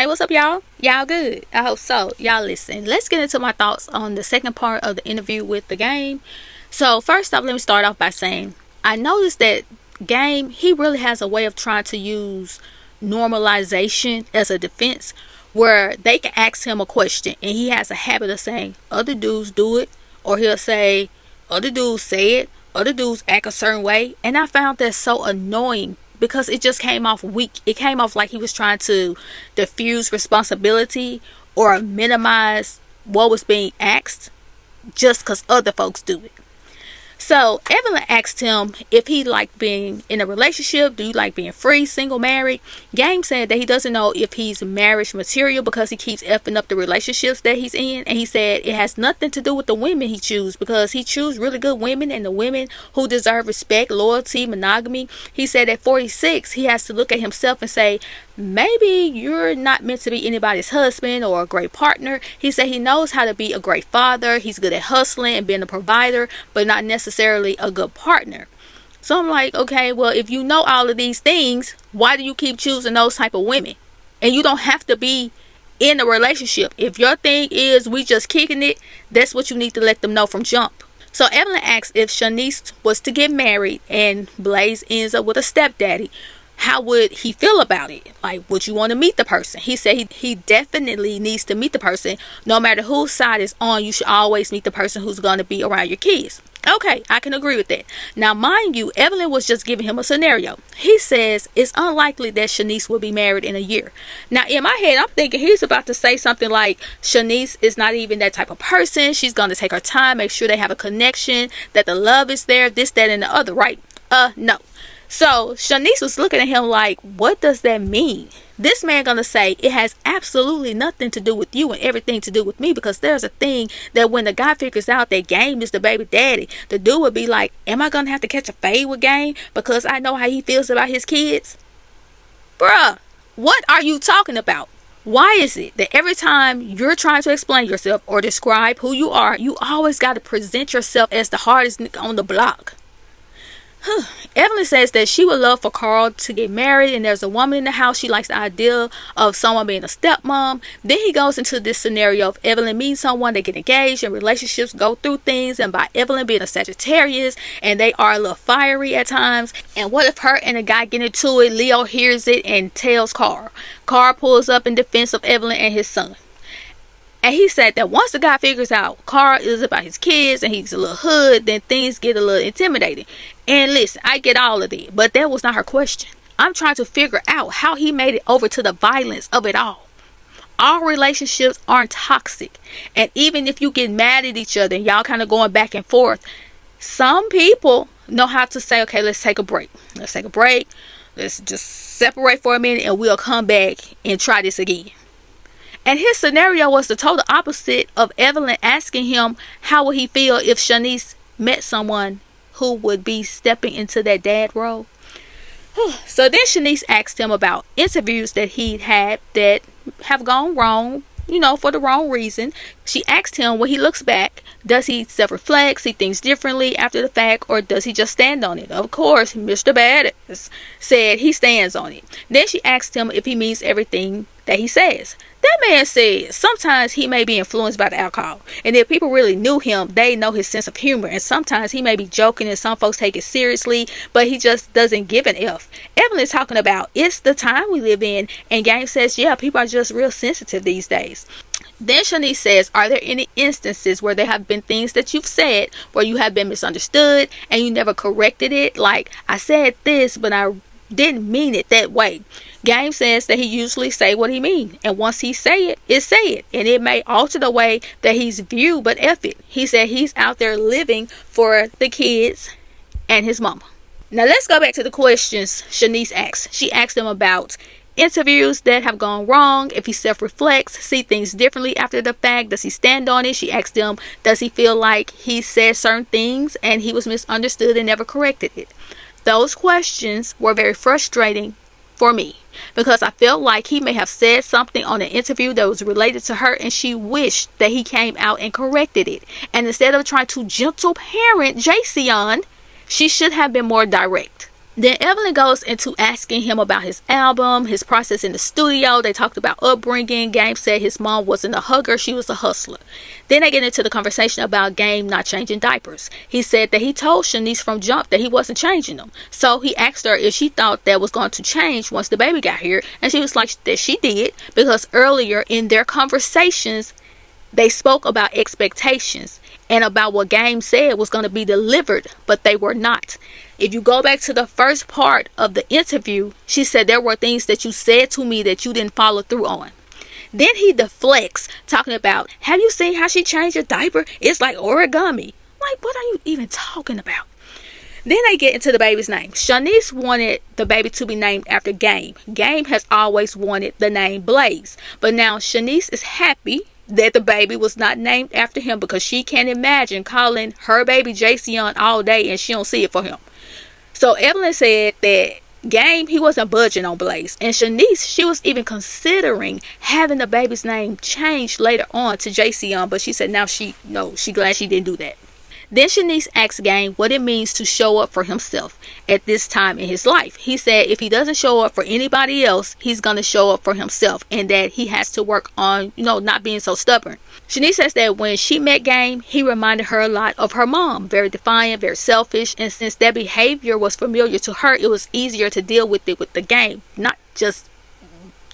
Hey, what's up, y'all? Y'all good? I hope so. Y'all listen. Let's get into my thoughts on the second part of the interview with the Game. So first off, let me start off by saying I noticed that Game, he really has a way of trying to use normalization as a defense, where they can ask him a question and he has a habit of saying other dudes do it, or he'll say other dudes say it, other dudes act a certain way. And I found that so annoying because it just came off weak. It came off like he was trying to diffuse responsibility or minimize what was being asked just because other folks do it. So Evelyn asked him if he liked being in a relationship. Do you like being free, single, married? Game said that he doesn't know if he's marriage material because he keeps effing up the relationships that he's in. And he said it has nothing to do with the women he chooses, because he chooses really good women and the women who deserve respect, loyalty, monogamy. He said at 46, he has to look at himself and say, maybe you're not meant to be anybody's husband or a great partner. He said he knows how to be a great father. He's good at hustling and being a provider, but not necessarily a good partner. So I'm like, okay, well, if you know all of these things, why do you keep choosing those type of women? And you don't have to be in a relationship. If your thing is we just kicking it, that's what you need to let them know from jump. So Evelyn asks if Shaniece was to get married and Blaze ends up with a stepdaddy, how would he feel about it? Like, would you want to meet the person? He said he definitely needs to meet the person. No matter whose side is on, you should always meet the person who's going to be around your kids. Okay, I can agree with that. Now, mind you, Evelyn was just giving him a scenario. He says it's unlikely that Shaniece will be married in a year. Now, in my head, I'm thinking he's about to say something like Shaniece is not even that type of person. She's going to take her time, make sure they have a connection, that the love is there, this, that, and the other, right? No. So Shaniece was looking at him like, what does that mean? This man gonna say it has absolutely nothing to do with you and everything to do with me, because there's a thing that when the guy figures out that Game is the baby daddy, the dude would be like, am I gonna have to catch a fade with Game because I know how he feels about his kids? Bruh, what are you talking about? Why is it that every time you're trying to explain yourself or describe who you are, you always got to present yourself as the hardest nigga on the block? Evelyn says that she would love for Carl to get married, and there's a woman in the house. She likes the idea of someone being a stepmom. Then he goes into this scenario of Evelyn meeting someone, they get engaged, and relationships go through things, and by Evelyn being a Sagittarius and they are a little fiery at times, and what if her and a guy get into it, Leo hears it and tells Carl. Carl pulls up in defense of Evelyn and his son. And he said that once the guy figures out Carl is about his kids and he's a little hood, then things get a little intimidating. And listen, I get all of it, but that was not her question. I'm trying to figure out how he made it over to the violence of it all. All relationships aren't toxic. And even if you get mad at each other and y'all kind of going back and forth, some people know how to say, okay, let's take a break. Let's take a break. Let's just separate for a minute and we'll come back and try this again. And his scenario was the total opposite of Evelyn asking him how would he feel if Shaniece met someone who would be stepping into that dad role. So then Shaniece asked him about interviews that he'd had that have gone wrong, for the wrong reason. She asked him when he looks back, does he self-reflect, see things differently after the fact, or does he just stand on it? Of course, Mr. Badass said he stands on it. Then she asked him if he means everything that he says. That man said sometimes he may be influenced by the alcohol, and if people really knew him, they know his sense of humor, and sometimes he may be joking and some folks take it seriously, but he just doesn't give an F. Evelyn's talking about it's the time we live in, and Game says, yeah, people are just real sensitive these days. Then Shaniece says, are there any instances where there have been things that you've said where you have been misunderstood and you never corrected it? Like, I said this, but I didn't mean it that way. Game says that he usually say what he mean, and once he say it, and it may alter the way that he's viewed, but F it. He said he's out there living for the kids and his mama. Now let's go back to the questions Shaniece asked. She asked him about interviews that have gone wrong, if he self-reflects, see things differently after the fact, does he stand on it? She asked him, does he feel like he said certain things and he was misunderstood and never corrected it? Those questions were very frustrating for me, because I felt like he may have said something on an interview that was related to her, and she wished that he came out and corrected it. And instead of trying to gentle parent Jason, she should have been more direct. Then Evelyn goes into asking him about his album, his process in the studio. They talked about upbringing. Game said his mom wasn't a hugger, she was a hustler. Then they get into the conversation about Game not changing diapers. He said that he told Shaniece from jump that he wasn't changing them. So he asked her if she thought that was going to change once the baby got here. And she was like that she did, because earlier in their conversations, they spoke about expectations and about what Game said was going to be delivered, but they were not. If you go back to the first part of the interview, she said there were things that you said to me that you didn't follow through on. Then he deflects, talking about, have you seen how she changed your diaper? It's like origami. Like, what are you even talking about? Then they get into the baby's name. Shaniece wanted the baby to be named after Game. Game has always wanted the name Blaze. But now Shaniece is happy that the baby was not named after him, because she can't imagine calling her baby Jason all day and she don't see it for him. So Evelyn said that Game, he wasn't budging on Blaze. And Shaniece, she was even considering having the baby's name changed later on to Jason, but she said now she glad she didn't do that. Then Shaniece asked Game what it means to show up for himself at this time in his life. He said if he doesn't show up for anybody else, he's going to show up for himself, and that he has to work on, not being so stubborn. Shaniece says that when she met Game, he reminded her a lot of her mom. Very defiant, very selfish, and since that behavior was familiar to her, it was easier to deal with it with the Game. Not just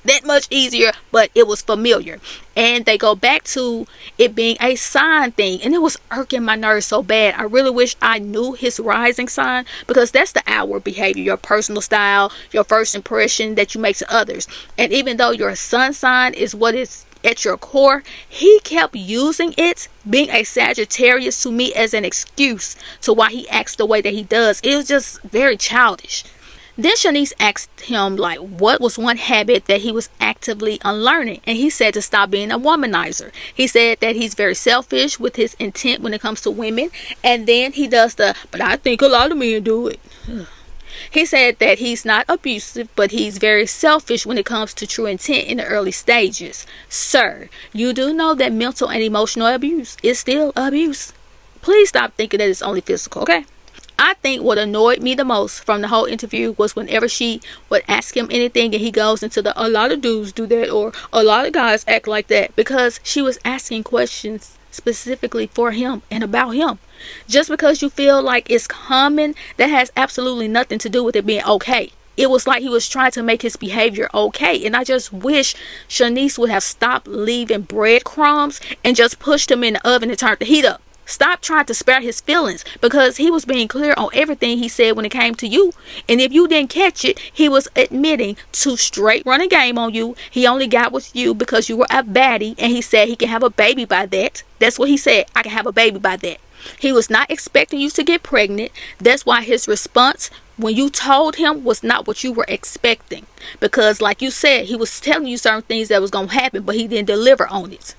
that much easier, but it was familiar. And they go back to it being a sign thing, and it was irking my nerves so bad. I really wish I knew his rising sign, because that's the outward behavior, your personal style, your first impression that you make to others. And even though your sun sign is what is at your core, he kept using it, being a Sagittarius, to me as an excuse to why he acts the way that he does. It was just very childish. Then Shaniece asked him, like, what was one habit that he was actively unlearning? And he said to stop being a womanizer. He said that he's very selfish with his intent when it comes to women. And then he does but I think a lot of men do it. He said that he's not abusive, but he's very selfish when it comes to true intent in the early stages. Sir, you do know that mental and emotional abuse is still abuse. Please stop thinking that it's only physical, okay? I think what annoyed me the most from the whole interview was whenever she would ask him anything and he goes into a lot of dudes do that, or a lot of guys act like that, because she was asking questions specifically for him and about him. Just because you feel like it's common, that has absolutely nothing to do with it being okay. It was like he was trying to make his behavior okay. And I just wish Shaniece would have stopped leaving breadcrumbs and just pushed him in the oven and turned the heat up. Stop trying to spare his feelings, because he was being clear on everything he said when it came to you. And if you didn't catch it, he was admitting to straight running game on you. He only got with you because you were a baddie, and he said he can have a baby by that. That's what he said. I can have a baby by that. He was not expecting you to get pregnant. That's why his response when you told him was not what you were expecting. Because like you said, he was telling you certain things that was going to happen, but he didn't deliver on it.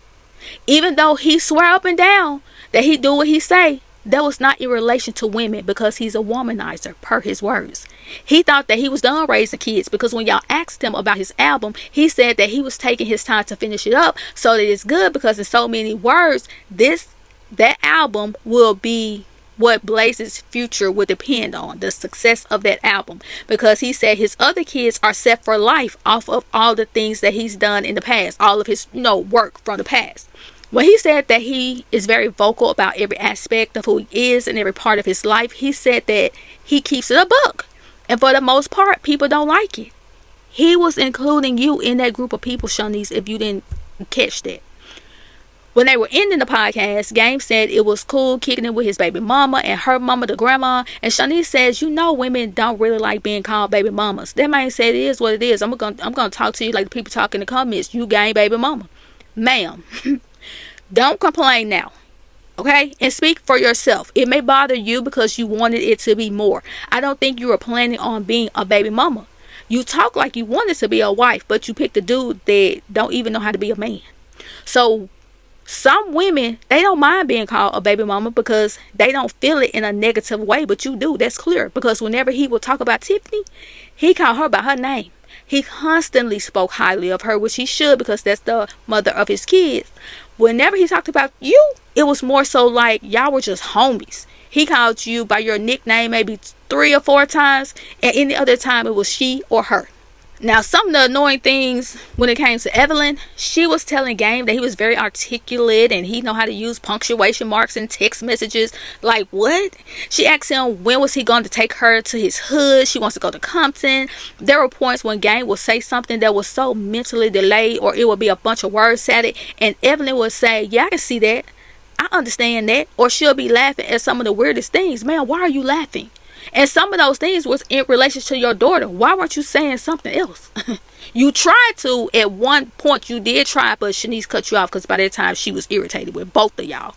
Even though he swear up and down that he do what he say, that was not in relation to women, because he's a womanizer per his words. He thought that he was done raising kids, because when y'all asked him about his album, he said that he was taking his time to finish it up, so that it's good, because in so many words, that album will be what Blaze's future would depend on, the success of that album, because he said his other kids are set for life off of all the things that he's done in the past, all of his work from the past. When he said that he is very vocal about every aspect of who he is and every part of his life, he said that he keeps it a buck. And for the most part, people don't like it. He was including you in that group of people, Shaniece, if you didn't catch that. When they were ending the podcast, Game said it was cool kicking it with his baby mama and her mama, the grandma. And Shaniece says, women don't really like being called baby mamas. That man said it is what it is. I'm gonna talk to you like the people talk in the comments. You Game baby mama. Ma'am. Don't complain now, okay? And speak for yourself. It may bother you because you wanted it to be more. I don't think you were planning on being a baby mama. You talk like you wanted to be a wife, but you picked a dude that don't even know how to be a man. So some women, they don't mind being called a baby mama because they don't feel it in a negative way, but you do. That's clear, because whenever he would talk about Tiffany, he called her by her name. He constantly spoke highly of her, which he should, because that's the mother of his kids. Whenever he talked about you, it was more so like y'all were just homies. He called you by your nickname maybe 3 or 4 times, and any other time it was she or her. Now, some of the annoying things when it came to Evelyn, she was telling Game that he was very articulate and he know how to use punctuation marks in text messages. Like, what? She asked him when was he going to take her to his hood. She wants to go to Compton. There were points when Game would say something that was so mentally delayed, or it would be a bunch of words at it, and Evelyn would say, yeah, I can see that. I understand that. Or she'll be laughing at some of the weirdest things. Man, why are you laughing? And some of those things was in relation to your daughter. Why weren't you saying something else? You tried to at one point. You did try, but Shaniece cut you off because by that time she was irritated with both of y'all.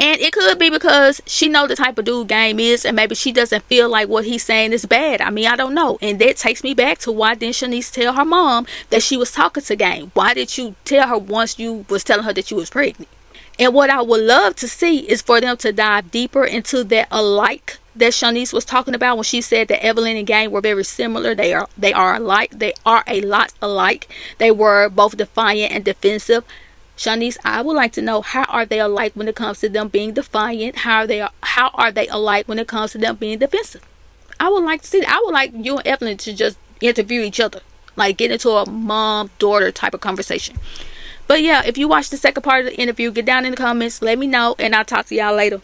And it could be because she know the type of dude Game is, and maybe she doesn't feel like what he's saying is bad. I mean, I don't know. And that takes me back to why didn't Shaniece tell her mom that she was talking to Game? Why did you tell her once you was telling her that you was pregnant? And what I would love to see is for them to dive deeper into that alike that Shaniece was talking about when she said that Evelyn and Game were very similar. They are alike. They are a lot alike. They were both defiant and defensive. Shaniece, I would like to know, how are they alike when it comes to them being defiant? How are they alike when it comes to them being defensive? I would like to see that. I would like you and Evelyn to just interview each other, like get into a mom-daughter type of conversation. But yeah, if you watch the second part of the interview, get down in the comments, let me know, and I'll talk to y'all later.